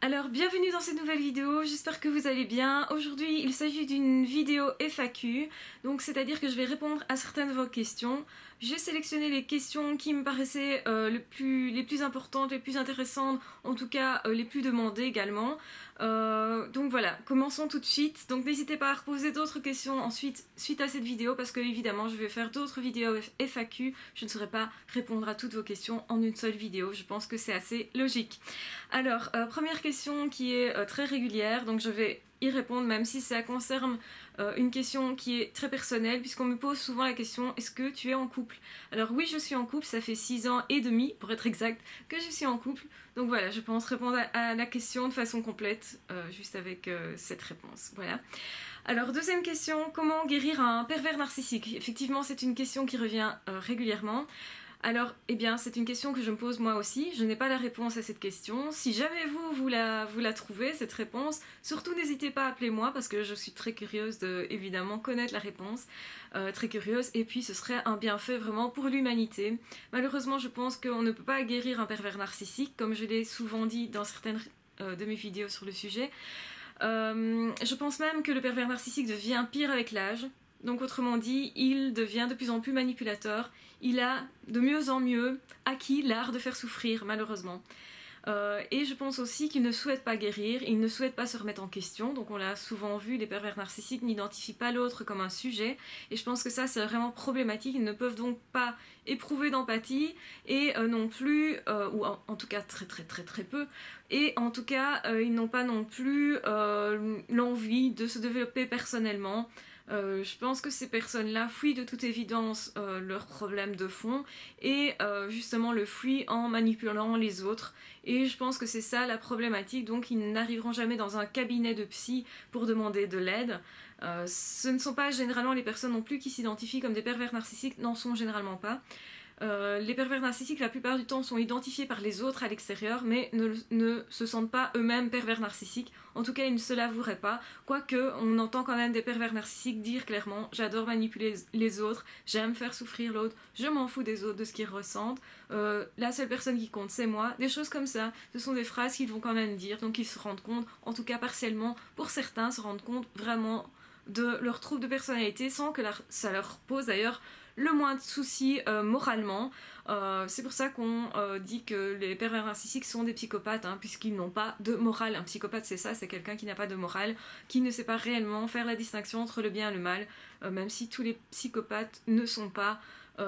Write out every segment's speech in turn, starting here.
Alors bienvenue dans cette nouvelle vidéo, j'espère que vous allez bien. Aujourd'hui il s'agit d'une vidéo FAQ, donc c'est-à-dire que je vais répondre à certaines de vos questions. J'ai sélectionné les questions qui me paraissaient les plus importantes, les plus intéressantes, en tout cas les plus demandées également. Donc voilà, commençons tout de suite. Donc n'hésitez pas à reposer d'autres questions ensuite suite à cette vidéo parce que évidemment je vais faire d'autres vidéos FAQ. Je ne saurais pas répondre à toutes vos questions en une seule vidéo, je pense que c'est assez logique. Alors, première question qui est très régulière, donc je vais y répondre même si ça concerne une question qui est très personnelle puisqu'on me pose souvent la question est-ce que tu es en couple? Alors oui, je suis en couple, ça fait 6 ans et demi pour être exact que je suis en couple, donc voilà, je pense répondre à la question de façon complète juste avec cette réponse, voilà. Alors deuxième question, comment guérir un pervers narcissique? Effectivement c'est une question qui revient régulièrement. Alors, eh bien, c'est une question que je me pose moi aussi. Je n'ai pas la réponse à cette question. Si jamais vous la trouvez, cette réponse, surtout n'hésitez pas à appeler moi parce que je suis très curieuse de, évidemment, connaître la réponse. Très curieuse. Et puis, ce serait un bienfait vraiment pour l'humanité. Malheureusement, je pense qu'on ne peut pas guérir un pervers narcissique, comme je l'ai souvent dit dans certaines de mes vidéos sur le sujet. Je pense même que le pervers narcissique devient pire avec l'âge. Donc autrement dit, il devient de plus en plus manipulateur. Il a de mieux en mieux acquis l'art de faire souffrir, malheureusement. Et je pense aussi qu'il ne souhaite pas guérir, il ne souhaite pas se remettre en question. Donc on l'a souvent vu, les pervers narcissiques n'identifient pas l'autre comme un sujet. Et je pense que ça c'est vraiment problématique. Ils ne peuvent donc pas éprouver d'empathie et non plus, ou en tout cas très peu. Et en tout cas, ils n'ont pas non plus l'envie de se développer personnellement. Je pense que ces personnes-là fuient de toute évidence leurs problèmes de fond et justement le fuient en manipulant les autres. Et je pense que c'est ça la problématique, donc ils n'arriveront jamais dans un cabinet de psy pour demander de l'aide. Ce ne sont pas généralement les personnes non plus qui s'identifient comme des pervers narcissiques, n'en sont généralement pas. Les pervers narcissiques la plupart du temps sont identifiés par les autres à l'extérieur mais ne se sentent pas eux-mêmes pervers narcissiques, en tout cas ils ne se l'avoueraient pas, quoique on entend quand même des pervers narcissiques dire clairement j'adore manipuler les autres, j'aime faire souffrir l'autre, je m'en fous des autres, de ce qu'ils ressentent, la seule personne qui compte c'est moi, des choses comme ça, ce sont des phrases qu'ils vont quand même dire, donc ils se rendent compte, en tout cas partiellement, pour certains se rendent compte vraiment de leur trouble de personnalité sans que ça leur pose d'ailleurs le moins de soucis moralement. C'est pour ça qu'on dit que les pervers narcissiques sont des psychopathes, hein, puisqu'ils n'ont pas de morale. Un psychopathe c'est ça, c'est quelqu'un qui n'a pas de morale, qui ne sait pas réellement faire la distinction entre le bien et le mal, même si tous les psychopathes ne sont pas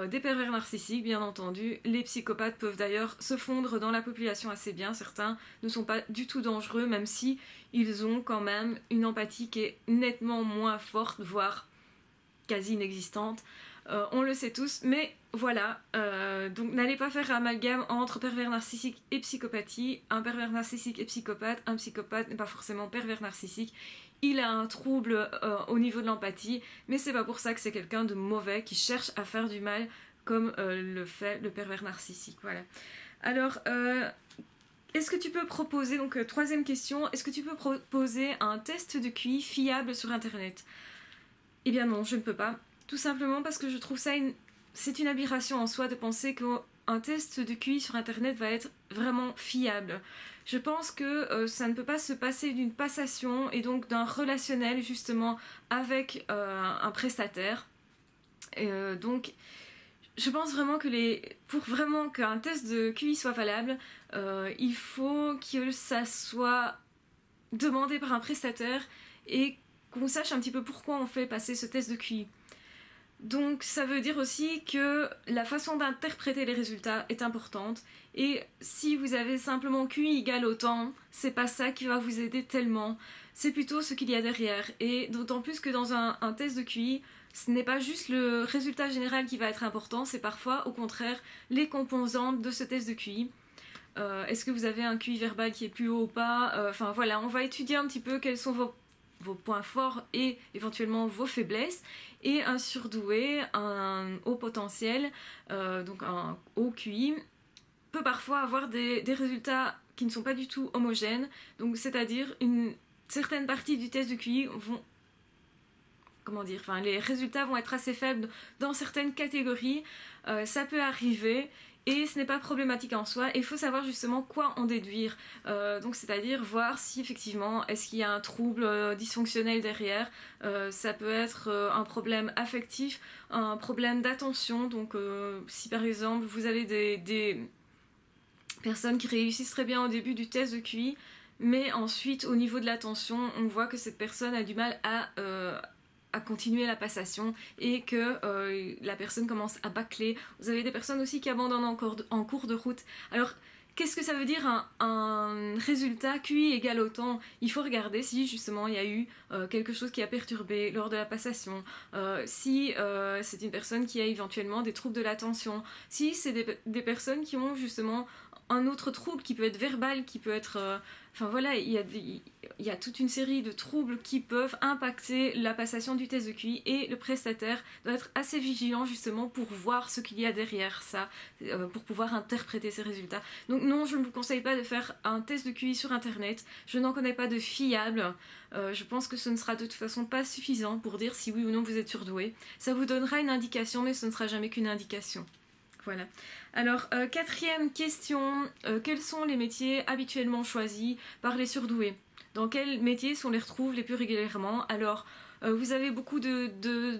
des pervers narcissiques, bien entendu. Les psychopathes peuvent d'ailleurs se fondre dans la population assez bien, certains ne sont pas du tout dangereux, même si ils ont quand même une empathie qui est nettement moins forte, voire quasi inexistante. On le sait tous, mais voilà, donc n'allez pas faire amalgame entre pervers narcissique et psychopathie. Un pervers narcissique est psychopathe, un psychopathe n'est pas forcément pervers narcissique. Il a un trouble au niveau de l'empathie, mais c'est pas pour ça que c'est quelqu'un de mauvais qui cherche à faire du mal comme le fait le pervers narcissique. Voilà. Alors, est-ce que tu peux proposer, donc troisième question, est-ce que tu peux proposer un test de QI fiable sur internet? Eh bien non, je ne peux pas. Tout simplement parce que je trouve ça c'est une aberration en soi de penser qu'un test de QI sur internet va être vraiment fiable. Je pense que ça ne peut pas se passer d'une passation et donc d'un relationnel justement avec un prestataire. Donc je pense vraiment que pour vraiment qu'un test de QI soit valable, il faut que ça soit demandé par un prestataire et qu'on sache un petit peu pourquoi on fait passer ce test de QI. Donc ça veut dire aussi que la façon d'interpréter les résultats est importante et si vous avez simplement QI égale autant, c'est pas ça qui va vous aider tellement, c'est plutôt ce qu'il y a derrière. Et d'autant plus que dans un test de QI, ce n'est pas juste le résultat général qui va être important, c'est parfois au contraire les composantes de ce test de QI. Est-ce que vous avez un QI verbal qui est plus haut ou pas, enfin voilà, on va étudier un petit peu quels sont vos points forts et éventuellement vos faiblesses, et un surdoué, un haut potentiel, donc un haut QI, peut parfois avoir des résultats qui ne sont pas du tout homogènes, donc c'est-à-dire une certaine partie du test de QI vont, comment dire, enfin les résultats vont être assez faibles dans certaines catégories, ça peut arriver. et ce n'est pas problématique en soi. Il faut savoir justement quoi en déduire, donc c'est-à-dire voir si effectivement est-ce qu'il y a un trouble dysfonctionnel derrière. Ça peut être un problème affectif, un problème d'attention, donc si par exemple vous avez des personnes qui réussissent très bien au début du test de QI, mais ensuite au niveau de l'attention on voit que cette personne a du mal à continuer la passation et que la personne commence à bâcler. Vous avez des personnes aussi qui abandonnent en cours de route. Alors qu'est-ce que ça veut dire un résultat QI égale autant? Il faut regarder si justement il y a eu quelque chose qui a perturbé lors de la passation, si c'est une personne qui a éventuellement des troubles de l'attention, si c'est des personnes qui ont justement un autre trouble qui peut être verbal, qui peut être... Enfin voilà, il y a toute une série de troubles qui peuvent impacter la passation du test de QI et le prestataire doit être assez vigilant justement pour voir ce qu'il y a derrière ça, pour pouvoir interpréter ces résultats. Donc non, je ne vous conseille pas de faire un test de QI sur internet, je n'en connais pas de fiable. Je pense que ce ne sera de toute façon pas suffisant pour dire si oui ou non vous êtes surdoué. Ça vous donnera une indication mais ce ne sera jamais qu'une indication. Voilà. Alors, quatrième question, quels sont les métiers habituellement choisis par les surdoués? Dans quels métiers on les retrouve les plus régulièrement? Alors, vous avez beaucoup de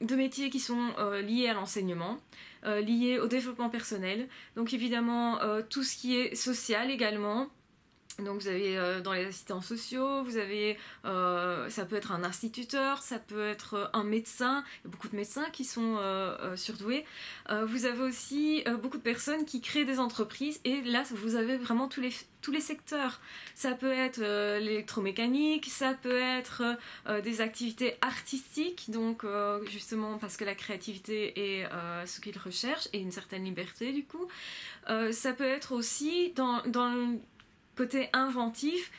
métiers qui sont liés à l'enseignement, liés au développement personnel. Donc évidemment, tout ce qui est social également. Donc vous avez dans les assistants sociaux, vous avez, ça peut être un instituteur, ça peut être un médecin, il y a beaucoup de médecins qui sont surdoués. Vous avez aussi beaucoup de personnes qui créent des entreprises et là vous avez vraiment tous les secteurs. Ça peut être l'électromécanique, ça peut être des activités artistiques, donc justement parce que la créativité est ce qu'ils recherchent et une certaine liberté du coup. Ça peut être aussi dans le côté inventif,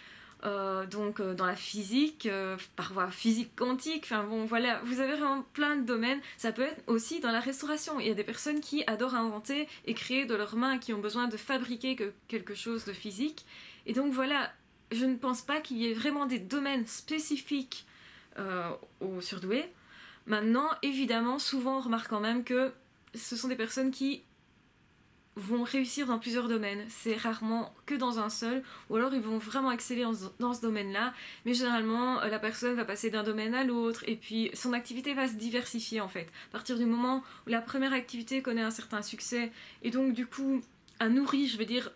donc dans la physique, parfois physique quantique, enfin bon voilà, vous avez vraiment plein de domaines. Ça peut être aussi dans la restauration, il y a des personnes qui adorent inventer et créer de leurs mains, qui ont besoin de fabriquer quelque chose de physique, et donc voilà, je ne pense pas qu'il y ait vraiment des domaines spécifiques aux surdoués. Maintenant, évidemment, souvent on remarque quand même que ce sont des personnes qui vont réussir dans plusieurs domaines, c'est rarement que dans un seul, ou alors ils vont vraiment exceller dans ce domaine-là, mais généralement la personne va passer d'un domaine à l'autre, et puis son activité va se diversifier en fait. À partir du moment où la première activité connaît un certain succès, et donc du coup a nourri, je veux dire,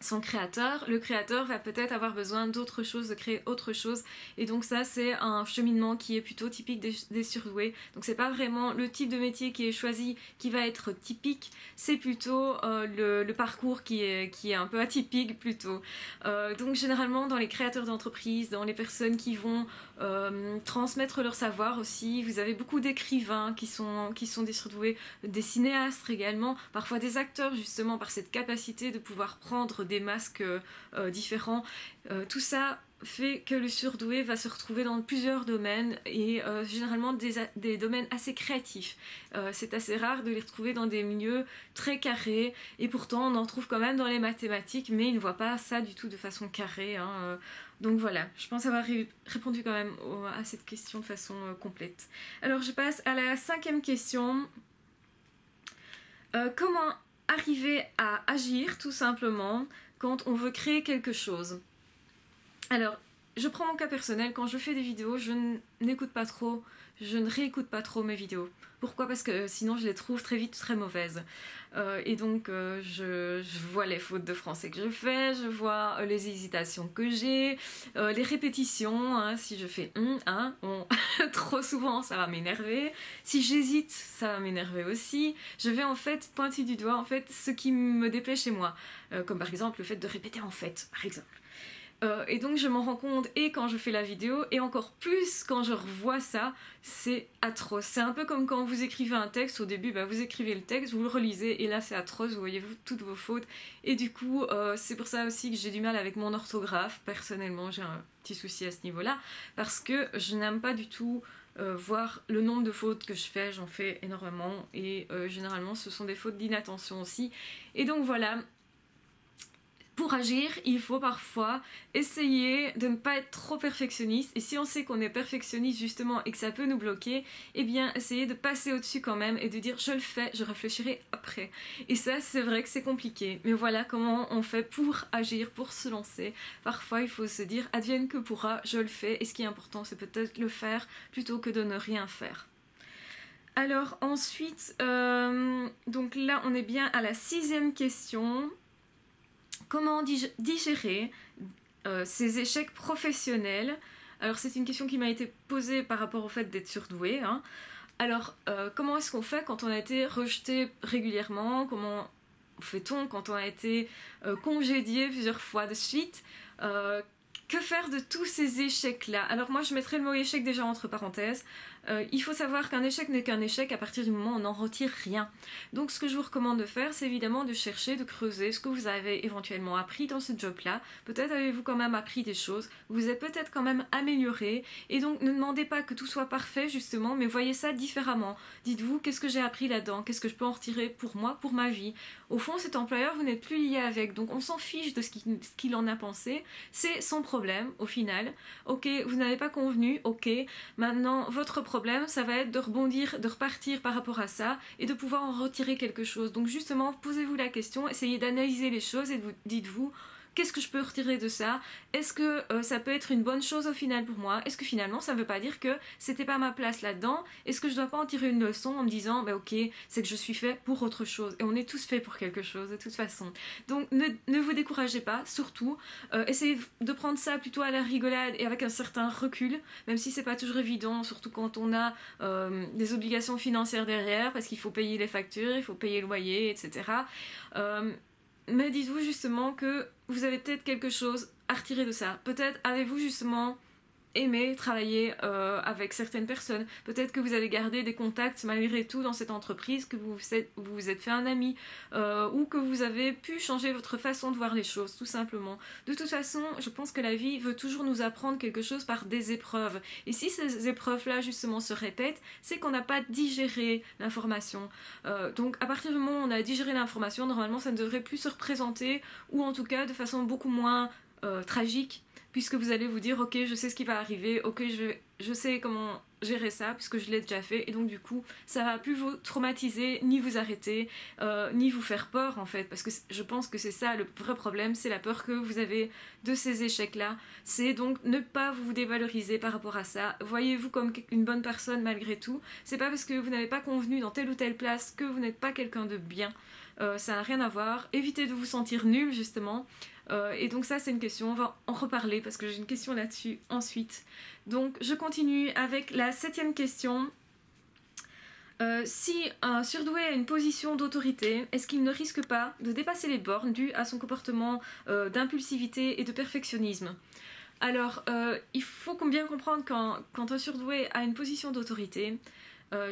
son créateur, le créateur va peut-être avoir besoin d'autre chose, de créer autre chose, et donc ça c'est un cheminement qui est plutôt typique des surdoués. Donc c'est pas vraiment le type de métier qui est choisi qui va être typique, c'est plutôt le parcours qui est un peu atypique plutôt. Donc généralement dans les créateurs d'entreprises, dans les personnes qui vont transmettre leur savoir aussi, vous avez beaucoup d'écrivains qui sont des surdoués, des cinéastes également, parfois des acteurs justement par cette capacité de pouvoir prendre des masques différents. Tout ça fait que le surdoué va se retrouver dans plusieurs domaines et généralement des domaines assez créatifs. C'est assez rare de les retrouver dans des milieux très carrés et pourtant on en trouve quand même dans les mathématiques, mais ils ne voient pas ça du tout de façon carrée. Donc voilà, je pense avoir répondu quand même à cette question de façon complète. Alors je passe à la cinquième question. Comment arriver à agir tout simplement quand on veut créer quelque chose? Alors, je prends mon cas personnel, quand je fais des vidéos, je n'écoute pas trop, je ne réécoute pas trop mes vidéos. Pourquoi? Parce que sinon je les trouve très vite très mauvaises. Et donc je vois les fautes de français que je fais, je vois les hésitations que j'ai, les répétitions, hein, si je fais trop souvent ça va m'énerver. Si j'hésite, ça va m'énerver aussi. Je vais en fait pointer du doigt en fait ce qui me déplaît chez moi. Comme par exemple le fait de répéter en fait, par exemple. Et donc je m'en rends compte et quand je fais la vidéo et encore plus quand je revois ça, c'est atroce. C'est un peu comme quand vous écrivez un texte, au début vous écrivez le texte, vous le relisez et là c'est atroce, vous voyez toutes vos fautes et du coup c'est pour ça aussi que j'ai du mal avec mon orthographe. Personnellement j'ai un petit souci à ce niveau là parce que je n'aime pas du tout voir le nombre de fautes que je fais, j'en fais énormément et généralement ce sont des fautes d'inattention aussi et donc voilà. Pour agir, il faut parfois essayer de ne pas être trop perfectionniste, et si on sait qu'on est perfectionniste justement et que ça peut nous bloquer, eh bien essayer de passer au-dessus quand même et de dire je le fais, je réfléchirai après. Et ça, c'est vrai que c'est compliqué, mais voilà comment on fait pour agir, pour se lancer. Parfois il faut se dire advienne que pourra, je le fais, et ce qui est important c'est peut-être le faire plutôt que de ne rien faire. Alors ensuite, donc là on est bien à la 6e question. Comment digérer ces échecs professionnels? Alors c'est une question qui m'a été posée par rapport au fait d'être surdoué. Hein. Alors comment est-ce qu'on fait quand on a été rejeté régulièrement? Comment fait-on quand on a été congédié plusieurs fois de suite? Que faire de tous ces échecs-là? Alors moi je mettrais le mot échec déjà entre parenthèses. Il faut savoir qu'un échec n'est qu'un échec à partir du moment où on n'en retire rien. Donc ce que je vous recommande de faire, c'est évidemment de chercher, de creuser ce que vous avez éventuellement appris dans ce job-là. Peut-être avez-vous quand même appris des choses, vous êtes peut-être quand même amélioré, et donc ne demandez pas que tout soit parfait justement, mais voyez ça différemment. Dites-vous, qu'est-ce que j'ai appris là-dedans? Qu'est-ce que je peux en retirer pour moi, pour ma vie? Au fond, cet employeur, vous n'êtes plus lié avec, donc on s'en fiche de ce qu'il en a pensé, c'est son problème au final. Ok, vous n'avez pas convenu, ok, maintenant votre problème, ça va être de rebondir, de repartir par rapport à ça et de pouvoir en retirer quelque chose. Donc justement, posez-vous la question, essayez d'analyser les choses et dites-vous, qu'est-ce que je peux retirer de ça? Est-ce que ça peut être une bonne chose au final pour moi? Est-ce que finalement ça ne veut pas dire que c'était pas ma place là-dedans? Est-ce que je dois pas en tirer une leçon en me disant bah ok, c'est que je suis fait pour autre chose, et on est tous faits pour quelque chose de toute façon. Donc ne vous découragez pas, surtout essayez de prendre ça plutôt à la rigolade et avec un certain recul, même si c'est pas toujours évident, surtout quand on a des obligations financières derrière, parce qu'il faut payer les factures, il faut payer le loyer, etc. Mais dites-vous justement que vous avez peut-être quelque chose à retirer de ça. Peut-être avez-vous justement aimé travailler avec certaines personnes. Peut-être que vous avez gardé des contacts malgré tout dans cette entreprise, que vous vous êtes fait un ami, ou que vous avez pu changer votre façon de voir les choses, tout simplement. De toute façon, je pense que la vie veut toujours nous apprendre quelque chose par des épreuves. Et si ces épreuves-là, justement, se répètent, c'est qu'on n'a pas digéré l'information. Donc, à partir du moment où on a digéré l'information, normalement, ça ne devrait plus se représenter, ou en tout cas de façon beaucoup moins tragique, puisque vous allez vous dire ok, je sais ce qui va arriver, ok, je sais comment gérer ça puisque je l'ai déjà fait, et donc du coup ça va plus vous traumatiser, ni vous arrêter, ni vous faire peur en fait, parce que je pense que c'est ça le vrai problème, c'est la peur que vous avez de ces échecs là. C'est donc ne pas vous dévaloriser par rapport à ça, voyez-vous comme une bonne personne malgré tout. C'est pas parce que vous n'avez pas convenu dans telle ou telle place que vous n'êtes pas quelqu'un de bien. Ça n'a rien à voir. Évitez de vous sentir nul justement. Et donc ça c'est une question, on va en reparler parce que j'ai une question là-dessus ensuite. Donc je continue avec la 7e question. Si un surdoué a une position d'autorité, est-ce qu'il ne risque pas de dépasser les bornes dues à son comportement d'impulsivité et de perfectionnisme? Alors il faut bien comprendre quand un surdoué a une position d'autorité,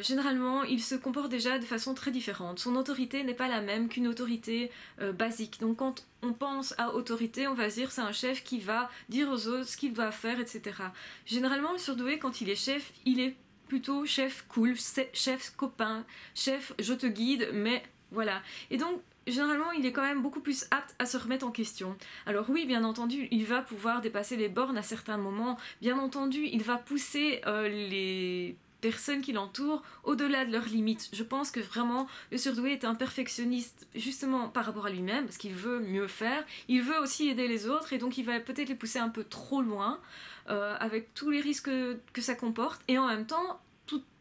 généralement, il se comporte déjà de façon très différente. Son autorité n'est pas la même qu'une autorité basique. Donc quand on pense à autorité, on va se dire c'est un chef qui va dire aux autres ce qu'il doit faire, etc. Généralement, le surdoué, quand il est chef, il est plutôt chef cool, chef copain, chef je te guide, mais voilà. Et donc, généralement, il est quand même beaucoup plus apte à se remettre en question. Alors oui, bien entendu, il va pouvoir dépasser les bornes à certains moments. Bien entendu, il va pousser les personnes qui l'entourent au-delà de leurs limites. Je pense que vraiment le surdoué est un perfectionniste justement par rapport à lui-même, parce qu'il veut mieux faire, il veut aussi aider les autres, et donc il va peut-être les pousser un peu trop loin, avec tous les risques que ça comporte, et en même temps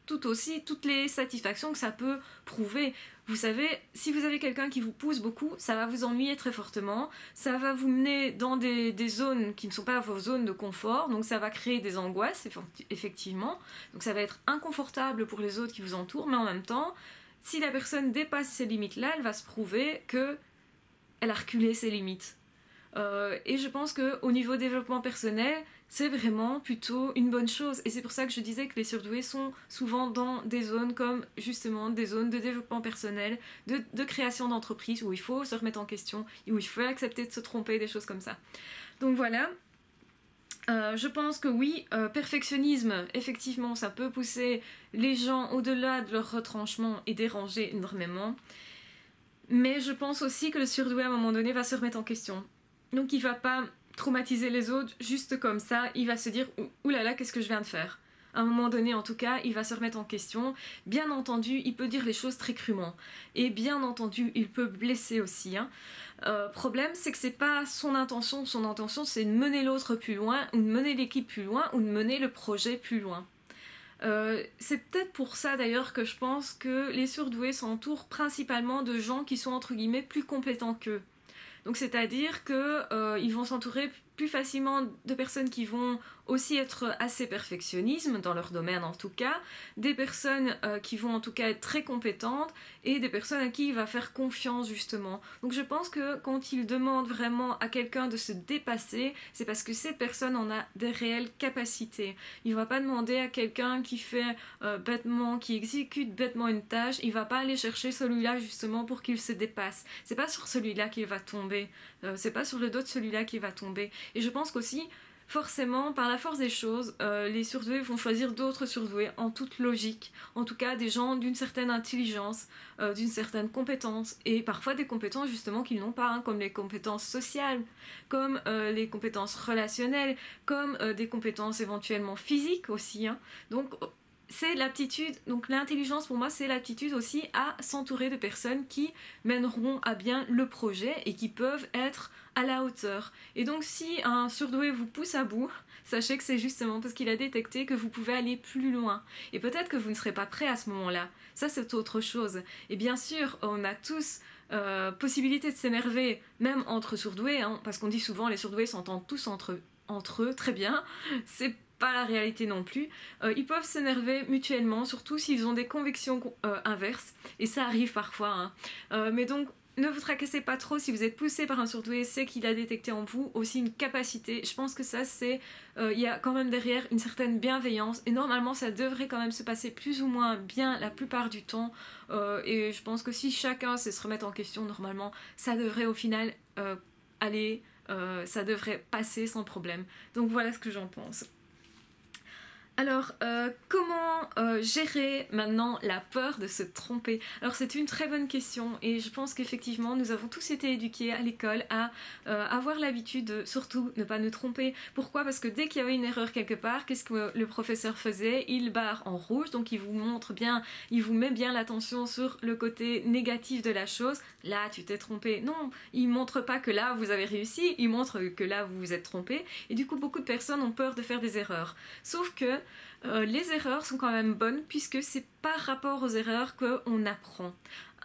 tout aussi toutes les satisfactions que ça peut prouver. Vous savez, si vous avez quelqu'un qui vous pousse beaucoup, ça va vous ennuyer très fortement, ça va vous mener dans des zones qui ne sont pas vos zones de confort, donc ça va créer des angoisses, effectivement, donc ça va être inconfortable pour les autres qui vous entourent, mais en même temps, si la personne dépasse ces limites-là, elle va se prouver qu'elle a reculé ses limites. Et je pense qu'au niveau développement personnel, c'est vraiment plutôt une bonne chose, et c'est pour ça que je disais que les surdoués sont souvent dans des zones comme justement des zones de développement personnel, de création d'entreprise, où il faut se remettre en question, où il faut accepter de se tromper, des choses comme ça. Donc voilà, je pense que oui, perfectionnisme, effectivement ça peut pousser les gens au-delà de leur retranchement et déranger énormément, mais je pense aussi que le surdoué à un moment donné va se remettre en question. Donc il va pas traumatiser les autres juste comme ça, il va se dire oulala, qu'est-ce que je viens de faire? À un moment donné, en tout cas, il va se remettre en question. Bien entendu, il peut dire les choses très crûment. Et bien entendu, il peut blesser aussi. Hein. Problème, c'est que c'est pas son intention. Son intention, c'est de mener l'autre plus loin, ou de mener l'équipe plus loin, ou de mener le projet plus loin. C'est peut-être pour ça d'ailleurs que je pense que les surdoués s'entourent principalement de gens qui sont entre guillemets plus compétents qu'eux. Donc c'est-à-dire qu'ils vont s'entourer plus facilement de personnes qui vont aussi être assez perfectionnistes, dans leur domaine en tout cas, des personnes qui vont en tout cas être très compétentes et des personnes à qui il va faire confiance justement. Donc je pense que quand il demande vraiment à quelqu'un de se dépasser, c'est parce que cette personne en a des réelles capacités. Il ne va pas demander à quelqu'un qui fait bêtement, qui exécute bêtement une tâche, il ne va pas aller chercher celui-là justement pour qu'il se dépasse. C'est pas sur celui-là qu'il va tomber, c'est pas sur le dos de celui-là qu'il va tomber. Et je pense qu'aussi, forcément, par la force des choses, les surdoués vont choisir d'autres surdoués en toute logique. En tout cas, des gens d'une certaine intelligence, d'une certaine compétence. Et parfois des compétences justement qu'ils n'ont pas, hein, comme les compétences sociales, comme les compétences relationnelles, comme des compétences éventuellement physiques aussi. Hein. Donc c'est l'aptitude, donc l'intelligence pour moi c'est l'aptitude aussi à s'entourer de personnes qui mèneront à bien le projet et qui peuvent être à la hauteur. Et donc si un surdoué vous pousse à bout, sachez que c'est justement parce qu'il a détecté que vous pouvez aller plus loin. Et peut-être que vous ne serez pas prêt à ce moment-là. Ça c'est autre chose. Et bien sûr, on a tous possibilité de s'énerver, même entre surdoués, hein, parce qu'on dit souvent les surdoués s'entendent tous entre eux, très bien. C'est pas la réalité non plus. Ils peuvent s'énerver mutuellement, surtout s'ils ont des convictions inverses, et ça arrive parfois. Hein. Mais donc, ne vous tracassez pas trop si vous êtes poussé par un surdoué, c'est qu'il a détecté en vous aussi une capacité. Je pense que ça, c'est... Il y a quand même derrière une certaine bienveillance, et normalement, ça devrait quand même se passer plus ou moins bien la plupart du temps. Et je pense que si chacun sait se remettre en question, normalement, ça devrait au final aller... ça devrait passer sans problème. Donc voilà ce que j'en pense. Alors, comment gérer maintenant la peur de se tromper? Alors c'est une très bonne question et je pense qu'effectivement nous avons tous été éduqués à l'école à avoir l'habitude de surtout ne pas nous tromper. Pourquoi? Parce que dès qu'il y avait une erreur quelque part, qu'est-ce que le professeur faisait? Il barre en rouge, donc il vous montre bien, il vous met bien l'attention sur le côté négatif de la chose. Là tu t'es trompé. Non, il montre pas que là vous avez réussi, il montre que là vous vous êtes trompé. Et du coup beaucoup de personnes ont peur de faire des erreurs. Sauf que les erreurs sont quand même bonnes puisque c'est par rapport aux erreurs qu'on apprend.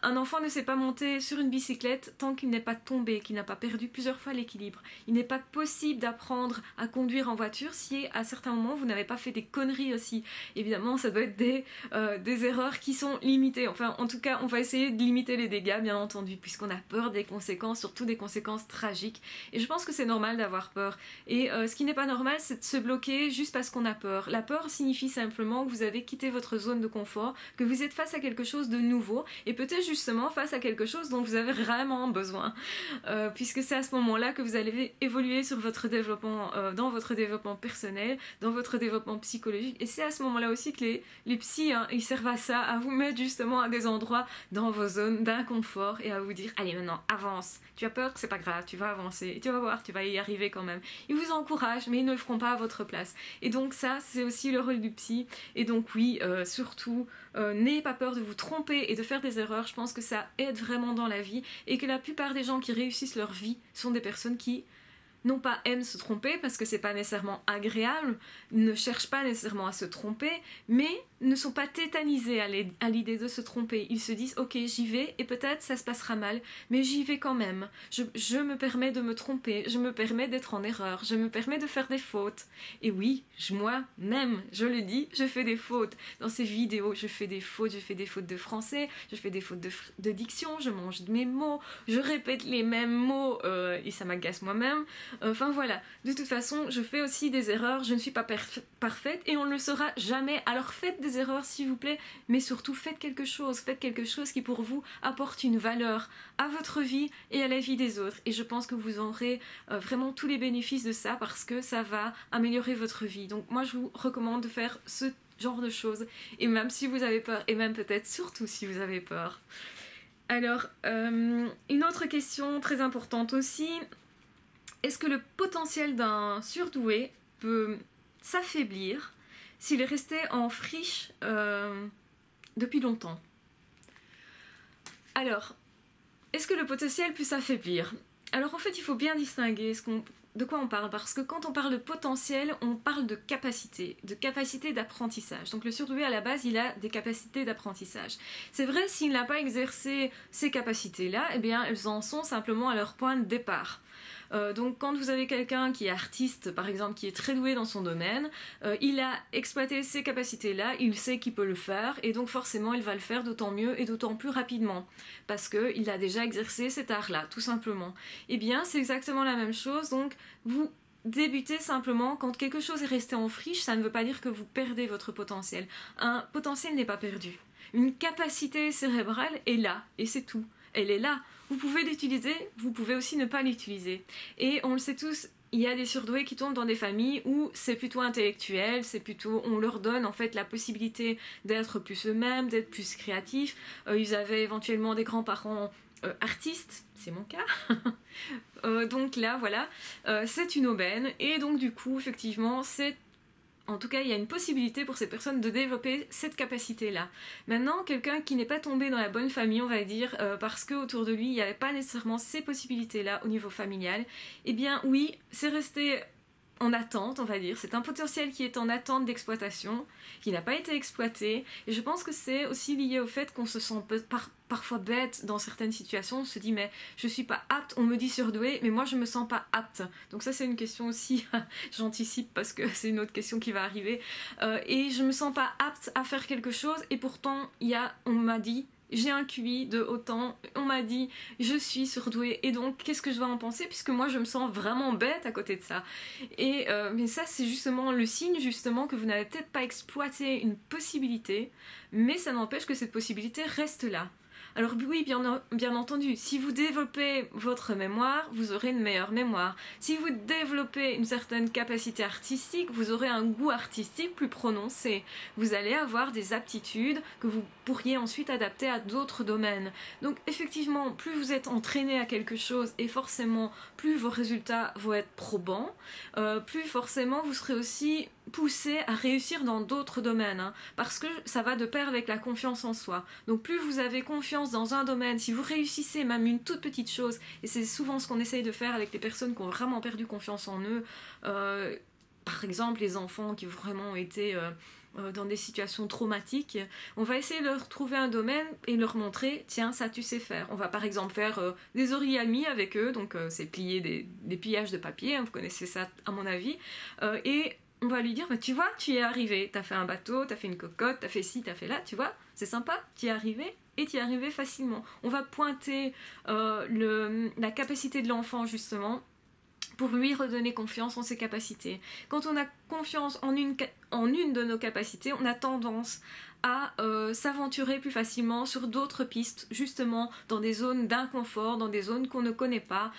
Un enfant ne sait pas monter sur une bicyclette tant qu'il n'est pas tombé, qu'il n'a pas perdu plusieurs fois l'équilibre. Il n'est pas possible d'apprendre à conduire en voiture si à certains moments vous n'avez pas fait des conneries aussi. Évidemment, ça doit être des erreurs qui sont limitées. Enfin, en tout cas, on va essayer de limiter les dégâts, bien entendu, puisqu'on a peur des conséquences, surtout des conséquences tragiques. Et je pense que c'est normal d'avoir peur. Et ce qui n'est pas normal, c'est de se bloquer juste parce qu'on a peur. La peur signifie simplement que vous avez quitté votre zone de confort, que vous êtes face à quelque chose de nouveau, et peut-être justement face à quelque chose dont vous avez vraiment besoin, puisque c'est à ce moment-là que vous allez évoluer sur votre développement, dans votre développement personnel, dans votre développement psychologique, et c'est à ce moment-là aussi que les psys, hein, ils servent à ça, à vous mettre justement à des endroits dans vos zones d'inconfort et à vous dire allez maintenant avance, tu as peur, c'est pas grave, tu vas avancer, et tu vas voir, tu vas y arriver quand même. Ils vous encouragent mais ils ne le feront pas à votre place, et donc ça c'est aussi le rôle du psy. Et donc oui, surtout n'ayez pas peur de vous tromper et de faire des erreurs. Je pense que ça aide vraiment dans la vie et que la plupart des gens qui réussissent leur vie sont des personnes qui non pas aiment se tromper parce que c'est pas nécessairement agréable, ne cherchent pas nécessairement à se tromper, mais ne sont pas tétanisés à l'idée de se tromper. Ils se disent ok j'y vais et peut-être ça se passera mal, mais j'y vais quand même. Je me permets de me tromper, je me permets d'être en erreur, je me permets de faire des fautes. Et oui, moi-même, je le dis, je fais des fautes. Dans ces vidéos, je fais des fautes de français, je fais des fautes de diction, je mange mes mots, je répète les mêmes mots et ça m'agace moi-même. Enfin voilà, de toute façon, je fais aussi des erreurs, je ne suis pas parfaite et on ne le sera jamais. Alors faites des erreurs s'il vous plaît, mais surtout faites quelque chose qui pour vous apporte une valeur à votre vie et à la vie des autres. Et je pense que vous aurez vraiment tous les bénéfices de ça parce que ça va améliorer votre vie. Donc moi je vous recommande de faire ce genre de choses, et même si vous avez peur, et même peut-être surtout si vous avez peur. Alors, une autre question très importante aussi, est-ce que le potentiel d'un surdoué peut s'affaiblir s'il est resté en friche depuis longtemps? Alors, est-ce que le potentiel peut s'affaiblir? Alors en fait, il faut bien distinguer de quoi on parle, parce que quand on parle de potentiel, on parle de capacité d'apprentissage. Donc le surdoué à la base, il a des capacités d'apprentissage. C'est vrai, s'il n'a pas exercé ces capacités-là, eh bien elles en sont simplement à leur point de départ. Donc quand vous avez quelqu'un qui est artiste, par exemple, qui est très doué dans son domaine, il a exploité ces capacités-là, il sait qu'il peut le faire, et donc forcément il va le faire d'autant mieux et d'autant plus rapidement, parce qu'il a déjà exercé cet art-là, tout simplement. Eh bien, c'est exactement la même chose, donc vous débutez simplement, quand quelque chose est resté en friche, ça ne veut pas dire que vous perdez votre potentiel. Un potentiel n'est pas perdu. Une capacité cérébrale est là, et c'est tout. Elle est là. Vous pouvez l'utiliser, vous pouvez aussi ne pas l'utiliser. Et on le sait tous, il y a des surdoués qui tombent dans des familles où c'est plutôt intellectuel, on leur donne en fait la possibilité d'être plus eux-mêmes, d'être plus créatifs. Ils avaient éventuellement des grands-parents artistes, c'est mon cas. Donc là, voilà, c'est une aubaine. Et donc du coup, effectivement, en tout cas, il y a une possibilité pour ces personnes de développer cette capacité-là. Maintenant, quelqu'un qui n'est pas tombé dans la bonne famille, on va dire, parce qu'autour de lui, il n'y avait pas nécessairement ces possibilités-là au niveau familial, eh bien oui, c'est resté en attente, on va dire. C'est un potentiel qui est en attente d'exploitation, qui n'a pas été exploité. Et je pense que c'est aussi lié au fait qu'on se sent parfois bête dans certaines situations. On se dit, mais je suis pas apte, on me dit surdoué, mais moi je me sens pas apte. Donc ça c'est une question aussi, j'anticipe parce que c'est une autre question qui va arriver. Et je me sens pas apte à faire quelque chose, et pourtant on m'a dit, j'ai un QI de autant, on m'a dit je suis surdouée, et donc qu'est-ce que je vais en penser, puisque moi je me sens vraiment bête à côté de ça. Et mais ça c'est justement le signe justement que vous n'avez peut-être pas exploité une possibilité, mais ça n'empêche que cette possibilité reste là. Alors oui, bien entendu, si vous développez votre mémoire, vous aurez une meilleure mémoire. Si vous développez une certaine capacité artistique, vous aurez un goût artistique plus prononcé. Vous allez avoir des aptitudes que vous pourriez ensuite adapter à d'autres domaines. Donc effectivement, plus vous êtes entraîné à quelque chose, et forcément plus vos résultats vont être probants, plus forcément vous serez aussi poussé à réussir dans d'autres domaines, hein, parce que ça va de pair avec la confiance en soi. Donc plus vous avez confiance dans un domaine, si vous réussissez même une toute petite chose, et c'est souvent ce qu'on essaye de faire avec les personnes qui ont vraiment perdu confiance en eux, par exemple les enfants qui ont vraiment été dans des situations traumatiques, on va essayer de leur trouver un domaine et leur montrer, tiens, ça tu sais faire. On va par exemple faire des origamis avec eux, donc c'est plier des pliages de papier, hein, vous connaissez ça à mon avis, et on va lui dire, bah, tu vois, tu y es arrivé, t'as fait un bateau, t'as fait une cocotte, t'as fait ci, t'as fait là, tu vois, c'est sympa, tu y es arrivé, et tu y es arrivé facilement. On va pointer la capacité de l'enfant justement, pour lui redonner confiance en ses capacités. Quand on a confiance en une de nos capacités, on a tendance à s'aventurer plus facilement sur d'autres pistes, justement dans des zones d'inconfort, dans des zones qu'on ne connaît pas.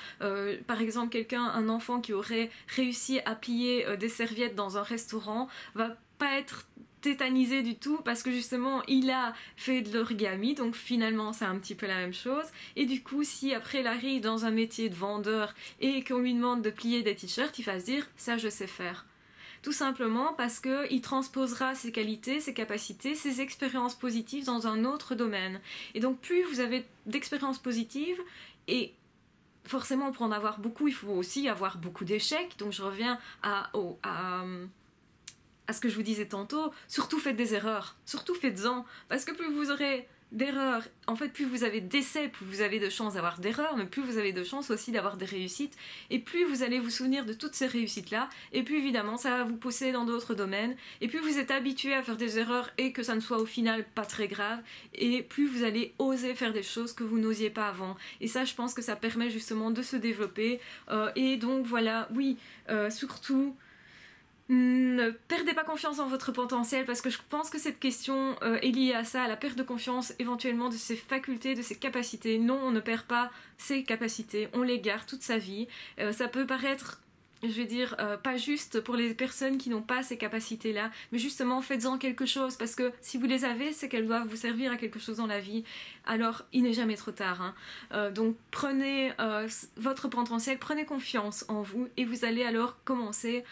Par exemple, un enfant qui aurait réussi à plier des serviettes dans un restaurant va pas être tétanisé du tout, parce que justement il a fait de l'origami, donc finalement c'est un petit peu la même chose. Et du coup, si après il arrive dans un métier de vendeur et qu'on lui demande de plier des t-shirts, il va se dire, ça je sais faire. Tout simplement parce qu'il transposera ses qualités, ses capacités, ses expériences positives dans un autre domaine. Et donc plus vous avez d'expériences positives, et forcément pour en avoir beaucoup, il faut aussi avoir beaucoup d'échecs. Donc je reviens à ce que je vous disais tantôt, surtout faites des erreurs, surtout faites-en, parce que plus vous aurez d'erreurs, en fait plus vous avez d'essais, plus vous avez de chances d'avoir d'erreurs, mais plus vous avez de chances aussi d'avoir des réussites, et plus vous allez vous souvenir de toutes ces réussites-là, et plus évidemment ça va vous pousser dans d'autres domaines, et plus vous êtes habitué à faire des erreurs et que ça ne soit au final pas très grave, et plus vous allez oser faire des choses que vous n'osiez pas avant. Et ça, je pense que ça permet justement de se développer, et donc voilà, oui, surtout ne perdez pas confiance en votre potentiel, parce que je pense que cette question est liée à ça, à la perte de confiance éventuellement de ses facultés, de ses capacités. Non, on ne perd pas ses capacités, on les garde toute sa vie. Ça peut paraître je vais dire, pas juste pour les personnes qui n'ont pas ces capacités-là, mais justement faites-en quelque chose, parce que si vous les avez, c'est qu'elles doivent vous servir à quelque chose dans la vie, alors il n'est jamais trop tard. Hein. Donc prenez votre potentiel, prenez confiance en vous, et vous allez alors commencer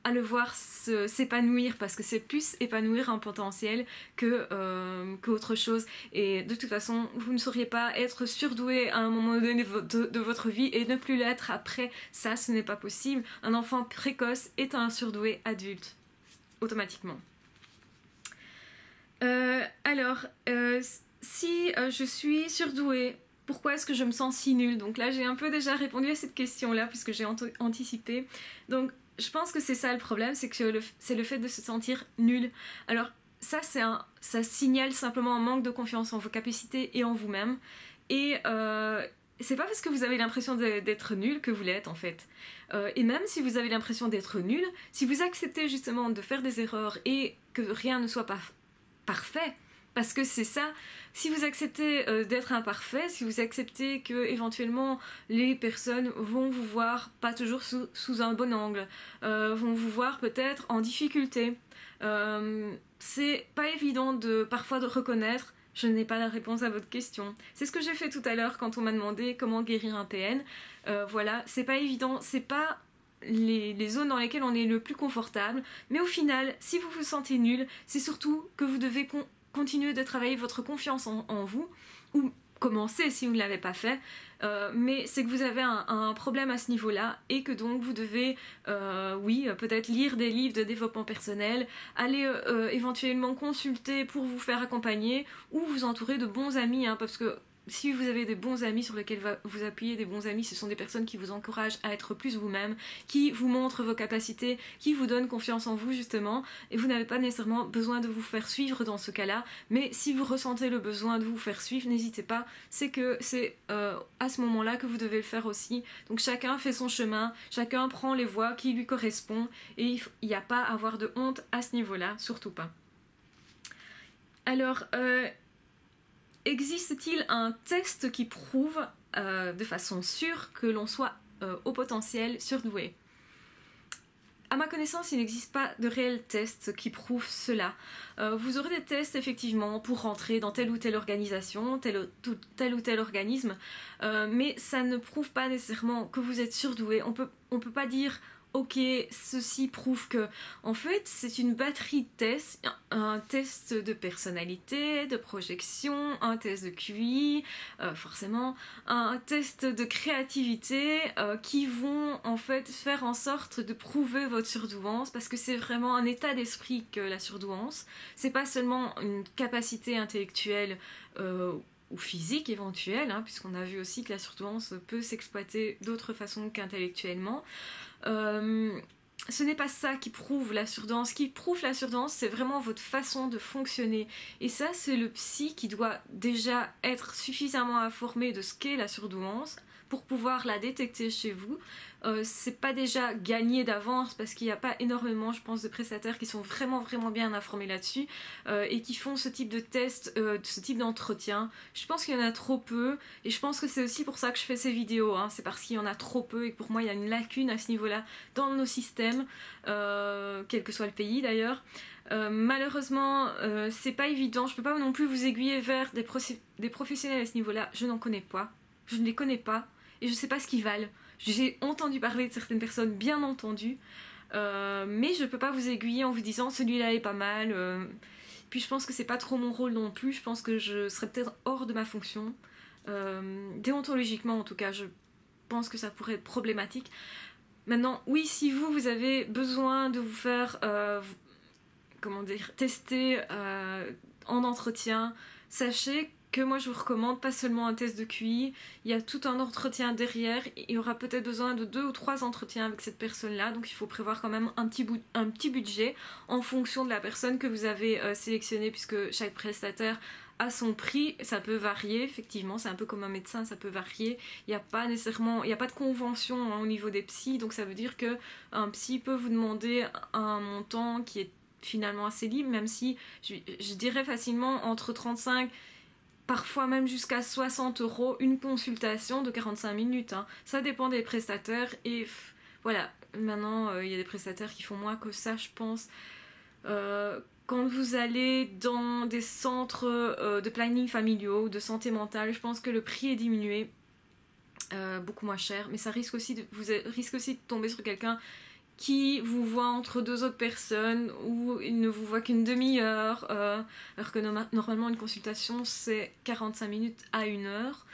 à le voir s'épanouir, parce que c'est plus épanouir un potentiel qu'autre chose. Et de toute façon, vous ne sauriez pas être surdoué à un moment donné de votre vie et ne plus l'être après. Ça, ce n'est pas possible. Un enfant précoce est un surdoué adulte, automatiquement. Si je suis surdouée, pourquoi est-ce que je me sens si nulle? Donc là, j'ai un peu déjà répondu à cette question-là, puisque j'ai anticipé. Donc, je pense que c'est ça le problème, c'est que c'est le fait de se sentir nul. Alors ça, ça signale simplement un manque de confiance en vos capacités et en vous-même. Et c'est pas parce que vous avez l'impression d'être nul que vous l'êtes en fait. Et même si vous avez l'impression d'être nul, si vous acceptez justement de faire des erreurs et que rien ne soit pas parfait, parce que c'est ça, si vous acceptez d'être imparfait, si vous acceptez que éventuellement les personnes vont vous voir pas toujours sous un bon angle, vont vous voir peut-être en difficulté, c'est pas évident parfois de reconnaître je n'ai pas la réponse à votre question. C'est ce que j'ai fait tout à l'heure quand on m'a demandé comment guérir un PN. Voilà, c'est pas évident, c'est pas les zones dans lesquelles on est le plus confortable, mais au final, si vous vous sentez nul, c'est surtout que vous devez continuer de travailler votre confiance en vous, ou commencer si vous ne l'avez pas fait, mais c'est que vous avez un problème à ce niveau-là et que donc vous devez, peut-être lire des livres de développement personnel, aller éventuellement consulter pour vous faire accompagner ou vous entourer de bons amis, hein, parce que si vous avez des bons amis sur lesquels vous appuyez, des bons amis, ce sont des personnes qui vous encouragent à être plus vous-même, qui vous montrent vos capacités, qui vous donnent confiance en vous justement, et vous n'avez pas nécessairement besoin de vous faire suivre dans ce cas-là, mais si vous ressentez le besoin de vous faire suivre, n'hésitez pas, c'est que c'est à ce moment-là que vous devez le faire aussi. Donc chacun fait son chemin, chacun prend les voies qui lui correspondent, et il n'y a pas à avoir de honte à ce niveau-là, surtout pas. Alors, existe-t-il un test qui prouve de façon sûre que l'on soit au potentiel surdoué? À ma connaissance, il n'existe pas de réel test qui prouve cela. Vous aurez des tests effectivement pour rentrer dans telle ou telle organisation, tel ou tel organisme, mais ça ne prouve pas nécessairement que vous êtes surdoué. On peut pas dire ok, ceci prouve que... En fait, c'est une batterie de tests, un test de personnalité, de projection, un test de QI, forcément, un test de créativité qui vont en fait faire en sorte de prouver votre surdouance, parce que c'est vraiment un état d'esprit que la surdouance. C'est pas seulement une capacité intellectuelle ou physique éventuelle, hein, puisqu'on a vu aussi que la surdouance peut s'exploiter d'autres façons qu'intellectuellement. Ce n'est pas ça qui prouve la surdouance. Ce qui prouve la surdouance, c'est vraiment votre façon de fonctionner. Et ça, c'est le psy qui doit déjà être suffisamment informé de ce qu'est la surdouance pour pouvoir la détecter chez vous. C'est pas déjà gagné d'avance parce qu'il n'y a pas énormément, je pense, de prestataires qui sont vraiment bien informés là-dessus et qui font ce type de test, ce type d'entretien. Je pense qu'il y en a trop peu et je pense que c'est aussi pour ça que je fais ces vidéos, hein. C'est parce qu'il y en a trop peu et que pour moi il y a une lacune à ce niveau-là dans nos systèmes, quel que soit le pays d'ailleurs. Malheureusement, c'est pas évident. Je peux pas non plus vous aiguiller vers des professionnels à ce niveau-là. Je n'en connais pas. Je ne les connais pas et je sais pas ce qu'ils valent. J'ai entendu parler de certaines personnes, bien entendu, mais je peux pas vous aiguiller en vous disant celui-là est pas mal. Puis je pense que c'est pas trop mon rôle non plus. Je pense que je serais peut-être hors de ma fonction. Déontologiquement en tout cas, je pense que ça pourrait être problématique. Maintenant, oui, si vous avez besoin de vous faire tester en entretien, sachez que moi je vous recommande pas seulement un test de QI, il y a tout un entretien derrière, il y aura peut-être besoin de 2 ou 3 entretiens avec cette personne-là, donc il faut prévoir quand même un petit budget en fonction de la personne que vous avez sélectionnée, puisque chaque prestataire a son prix, ça peut varier, effectivement, c'est un peu comme un médecin, ça peut varier, il n'y a pas de convention hein, au niveau des psys, donc ça veut dire qu'un psy peut vous demander un montant qui est finalement assez libre, même si je dirais facilement entre 35 parfois même jusqu'à 60 € une consultation de 45 minutes. Hein. Ça dépend des prestataires et voilà, maintenant il y a des prestataires qui font moins que ça, je pense. Quand vous allez dans des centres de planning familiaux, de santé mentale, je pense que le prix est diminué, beaucoup moins cher, mais ça risque aussi vous risque aussi de tomber sur quelqu'un qui vous voit entre deux autres personnes, ou il ne vous voit qu'une demi-heure, alors que normalement une consultation c'est 45 minutes à 1 heure.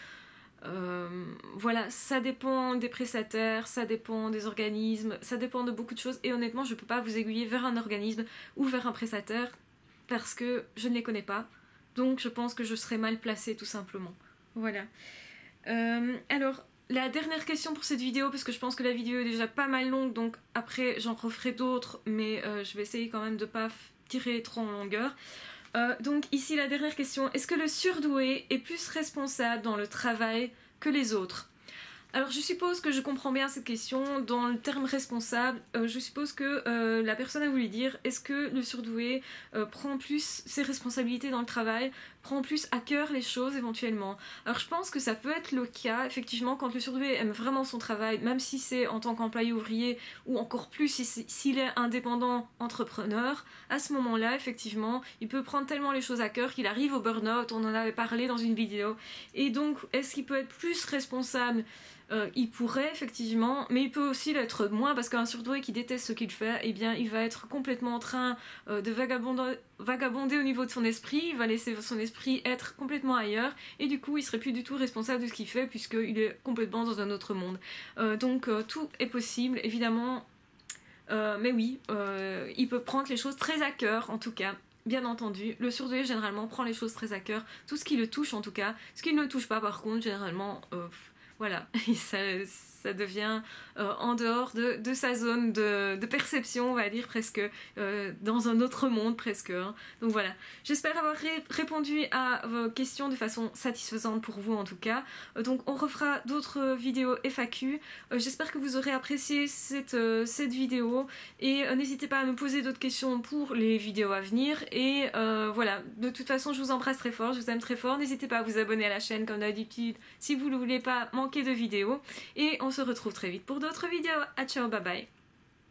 Voilà, ça dépend des prestataires, ça dépend des organismes, ça dépend de beaucoup de choses, et honnêtement je peux pas vous aiguiller vers un organisme ou vers un prestataire parce que je ne les connais pas, donc je pense que je serais mal placée tout simplement. Voilà. Alors, la dernière question pour cette vidéo, parce que je pense que la vidéo est déjà pas mal longue, donc après j'en referai d'autres, mais je vais essayer quand même de pas tirer trop en longueur. Donc ici la dernière question, est-ce que le surdoué est plus responsable dans le travail que les autres? Alors je suppose que je comprends bien cette question. Dans le terme responsable, je suppose que la personne a voulu dire, est-ce que le surdoué prend plus ses responsabilités dans le travail, prend plus à cœur les choses éventuellement? Alors je pense que ça peut être le cas, effectivement, quand le surdoué aime vraiment son travail, même si c'est en tant qu'employé ouvrier, ou encore plus s'il est indépendant entrepreneur, à ce moment-là, effectivement, il peut prendre tellement les choses à cœur qu'il arrive au burn-out, on en avait parlé dans une vidéo. Et donc, est-ce qu'il peut être plus responsable? Il pourrait effectivement, mais il peut aussi l'être moins, parce qu'un surdoué qui déteste ce qu'il fait, eh bien il va être complètement en train de vagabonder au niveau de son esprit, il va laisser son esprit être complètement ailleurs, et du coup il serait plus du tout responsable de ce qu'il fait, puisqu'il est complètement dans un autre monde. Donc tout est possible, évidemment, mais oui, il peut prendre les choses très à cœur, en tout cas. Bien entendu, le surdoué généralement prend les choses très à cœur, tout ce qui le touche en tout cas. Ce qui ne le touche pas par contre, généralement, voilà, ça devient en dehors de sa zone de perception, on va dire, presque, dans un autre monde presque. Hein. Donc voilà, j'espère avoir répondu à vos questions de façon satisfaisante pour vous en tout cas. Donc on refera d'autres vidéos FAQ. J'espère que vous aurez apprécié cette vidéo, et n'hésitez pas à me poser d'autres questions pour les vidéos à venir. Et voilà, de toute façon je vous embrasse très fort, je vous aime très fort. N'hésitez pas à vous abonner à la chaîne comme d'habitude si vous ne voulez pas manquer de vidéos, et on se retrouve très vite pour d'autres vidéos. À ciao, bye bye.